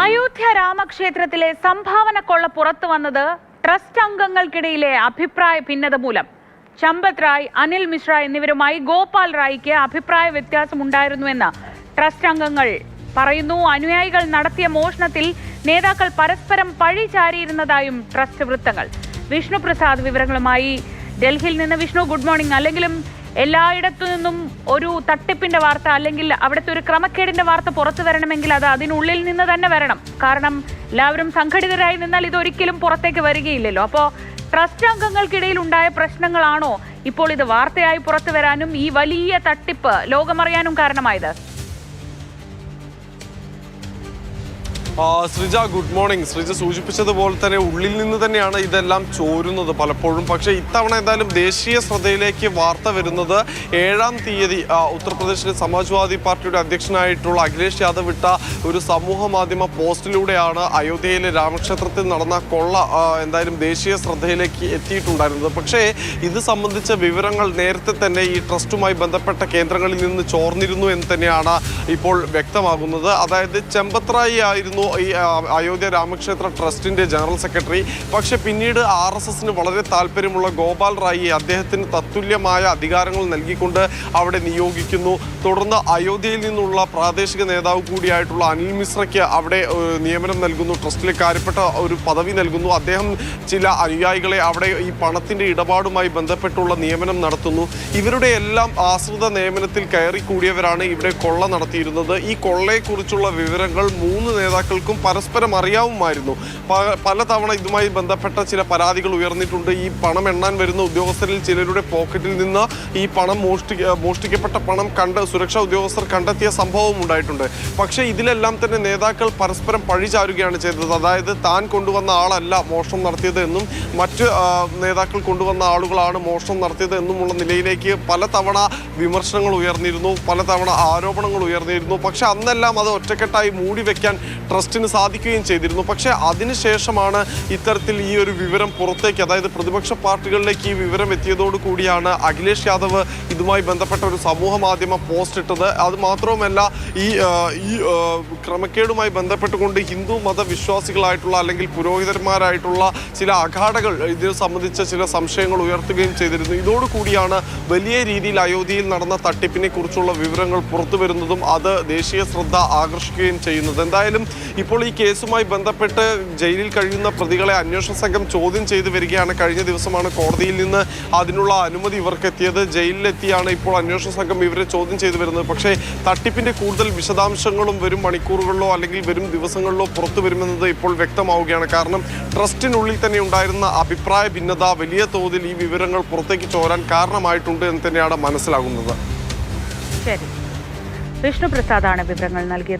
അയോധ്യ രാമക്ഷേത്രത്തിലെ സംഭാവന കൊള്ള പുറത്തു വന്നത് ട്രസ്റ്റ് അംഗങ്ങൾക്കിടയിലെ അഭിപ്രായ ഭിന്നത മൂലം. ചമ്പത് റായ്, അനിൽ മിശ്ര എന്നിവരുമായി ഗോപാൽ റായിക്ക് അഭിപ്രായ വ്യത്യാസമുണ്ടായിരുന്നുവെന്ന് ട്രസ്റ്റ് അംഗങ്ങൾ പറയുന്നു. അനുയായികൾ നടത്തിയ മോഷണത്തിൽ നേതാക്കൾ പരസ്പരം പഴി ചാരിയിരുന്നതായും ട്രസ്റ്റ് വൃത്തങ്ങൾ. വിഷ്ണു പ്രസാദ് വിവരങ്ങളുമായി ഡൽഹിയിൽ നിന്ന്. Vishnu, good morning. അല്ലെങ്കിലും എല്ലായിടത്തു നിന്നും ഒരു തട്ടിപ്പിന്റെ വാർത്ത അല്ലെങ്കിൽ അവിടുത്തെ ഒരു ക്രമക്കേടിന്റെ വാർത്ത പുറത്തു വരണമെങ്കിൽ അത് അതിനുള്ളിൽ നിന്ന് തന്നെ വരണം. കാരണം എല്ലാവരും സംഘടിതരായി നിന്നാൽ ഇതൊരിക്കലും പുറത്തേക്ക് വരികയില്ലല്ലോ. അപ്പോൾ ട്രസ്റ്റ് അംഗങ്ങൾക്കിടയിൽ ഉണ്ടായ പ്രശ്നങ്ങളാണോ ഇപ്പോൾ ഇത് വാർത്തയായി പുറത്തു വരാനും ഈ വലിയ തട്ടിപ്പ് ലോകമറിയാനും കാരണമായത്? Sreeja, good morning. ശ്രീജ സൂചിപ്പിച്ചതുപോലെ തന്നെ ഉള്ളിൽ നിന്ന് തന്നെയാണ് ഇതെല്ലാം ചോരുന്നത് പലപ്പോഴും. പക്ഷേ ഇത്തവണ എന്തായാലും ദേശീയ ശ്രദ്ധയിലേക്ക് വാർത്ത വരുന്നത് 7-ാം തീയതി ഉത്തർപ്രദേശിലെ സമാജ്വാദി പാർട്ടിയുടെ അധ്യക്ഷനായിട്ടുള്ള അഖിലേഷ് യാദവ് ഇട്ട ഒരു സമൂഹ മാധ്യമ പോസ്റ്റിലൂടെയാണ്. അയോധ്യയിലെ രാമക്ഷേത്രത്തിൽ നടന്ന കൊള്ള എന്തായാലും ദേശീയ ശ്രദ്ധയിലേക്ക് എത്തിയിട്ടുണ്ടായിരുന്നത്. പക്ഷേ ഇത് സംബന്ധിച്ച വിവരങ്ങൾ നേരത്തെ തന്നെ ഈ ട്രസ്റ്റുമായി ബന്ധപ്പെട്ട കേന്ദ്രങ്ങളിൽ നിന്ന് ചോർന്നിരുന്നു എന്ന് തന്നെയാണ് ഇപ്പോൾ വ്യക്തമാകുന്നത്. അതായത് ചമ്പത് റായി ആയിരുന്നു ഈ അയോധ്യ രാമക്ഷേത്ര ട്രസ്റ്റിന്റെ ജനറൽ സെക്രട്ടറി. പക്ഷെ പിന്നീട് RSSന് വളരെ താല്പര്യമുള്ള ഗോപാൽ റായി അദ്ദേഹത്തിന് തത്തുല്യമായ അധികാരങ്ങൾ നൽകിക്കൊണ്ട് അവിടെ നിയോഗിക്കുന്നു. തുടർന്ന് അയോധ്യയിൽ നിന്നുള്ള പ്രാദേശിക നേതാവ് കൂടിയായിട്ടുള്ള അനിൽ മിശ്രയ്ക്ക് അവിടെ നിയമനം നൽകുന്നു. ട്രസ്റ്റിലെ കാര്യപ്പെട്ട ഒരു പദവി നൽകുന്നു. അദ്ദേഹം ചില അനുയായികളെ അവിടെ ഈ പണത്തിന്റെ ഇടപാടുമായി ബന്ധപ്പെട്ടുള്ള നിയമനം നടത്തുന്നു. ഇവരുടെ എല്ലാം ആശ്രിത നിയമനത്തിൽ കയറി കൂടിയവരാണ് ഇവിടെ കൊള്ള നടത്തിയിരുന്നത്. ഈ കൊള്ളയെക്കുറിച്ചുള്ള വിവരങ്ങൾ 3 നേതാക്കൾക്കും പരസ്പരം അറിയാവുമായിരുന്നു. പലതവണ ഇതുമായി ബന്ധപ്പെട്ട ചില പരാതികൾ ഉയർന്നിട്ടുണ്ട്. ഈ പണം എണ്ണാൻ വരുന്ന ഉദ്യോഗസ്ഥരിൽ ചിലരുടെ പോക്കറ്റിൽ നിന്ന് ഈ പണം മോഷ്ടിക്കപ്പെട്ട പണം സുരക്ഷാ ഉദ്യോഗസ്ഥർ കണ്ടെത്തിയ സംഭവം ഉണ്ടായിട്ടുണ്ട്. പക്ഷേ ഇതിലെല്ലാം തന്നെ നേതാക്കൾ പരസ്പരം പഴിചാരുകയാണ് ചെയ്തത്. അതായത് താൻ കൊണ്ടുവന്ന ആളല്ല മോഷണം നടത്തിയത് എന്നും മറ്റ് നേതാക്കൾ കൊണ്ടുവന്ന ആളുകളാണ് മോഷണം നടത്തിയത് എന്നുമുള്ള നിലയിലേക്ക് പലതവണ വിമർശനങ്ങൾ ഉയർന്നിരുന്നു, പലതവണ ആരോപണങ്ങൾ ഉയർന്നിരുന്നു. പക്ഷെ അന്നെല്ലാം അത് ഒറ്റക്കെട്ടായി മൂടി വെക്കാൻ ട്രസ്റ്റിന് സാധിക്കുകയും ചെയ്തിരുന്നു. പക്ഷേ അതിനുശേഷമാണ് ഇത്തരത്തിൽ ഈ ഒരു വിവരം പുറത്തേക്ക്, അതായത് പ്രതിപക്ഷ പാർട്ടികളിലേക്ക് ഈ വിവരം എത്തിയതോടു കൂടിയാണ് അഖിലേഷ് യാദവ് ഇതുമായി ബന്ധപ്പെട്ട ഒരു സമൂഹ മാധ്യമ പോസ്റ്റ് ഇട്ടത്. അത് മാത്രവുമല്ല, ഈ ക്രമക്കേടുമായി ബന്ധപ്പെട്ടുകൊണ്ട് ഹിന്ദു മതവിശ്വാസികളായിട്ടുള്ള അല്ലെങ്കിൽ പുരോഹിതന്മാരായിട്ടുള്ള ചില അഖാഡകൾ ഇതിനെ സംബന്ധിച്ച ചില സംശയങ്ങൾ ഉയർത്തുകയും ചെയ്തിരുന്നു. ഇതോടുകൂടിയാണ് വലിയ രീതിയിൽ അയോധ്യയിൽ നടന്ന തട്ടിപ്പിനെ കുറിച്ചുള്ള വിവരങ്ങൾ പുറത്തു വരുന്നതും അത് ദേശീയ ശ്രദ്ധ ആകർഷിക്കുകയും ചെയ്യുന്നത്. എന്തായാലും ഇപ്പോൾ ഈ കേസുമായി ബന്ധപ്പെട്ട് ജയിലിൽ കഴിയുന്ന പ്രതികളെ അന്വേഷണ സംഘം ചോദ്യം ചെയ്തു വരികയാണ്. കഴിഞ്ഞ ദിവസമാണ് കോടതിയിൽ നിന്ന് അതിനുള്ള അനുമതി ഇവർക്ക് എത്തിയത്. ജയിലിലെത്തിയാണ് ഇപ്പോൾ അന്വേഷണ സംഘം ഇവരെ ചോദ്യം ചെയ്തു വരുന്നത്. പക്ഷേ തട്ടിപ്പിന്റെ കൂടുതൽ വിശദാംശങ്ങളും വരും മണിക്കൂറുകളിലോ അല്ലെങ്കിൽ വരും ദിവസങ്ങളിലോ പുറത്തു വരുമെന്നത് ഇപ്പോൾ വ്യക്തമാവുകയാണ്. കാരണം ട്രസ്റ്റിനുള്ളിൽ തന്നെ ഉണ്ടായിരുന്ന അഭിപ്രായ ഭിന്നത വലിയ തോതിൽ ഈ വിവരങ്ങൾ പുറത്തേക്ക് ചോരാൻ കാരണമായിട്ടുണ്ട് എന്ന് തന്നെയാണ് മനസ്സിലാകുന്നത്. ശരി, വിഷ്ണു പ്രസാദാണ് വിവരങ്ങൾ നൽകിയത്.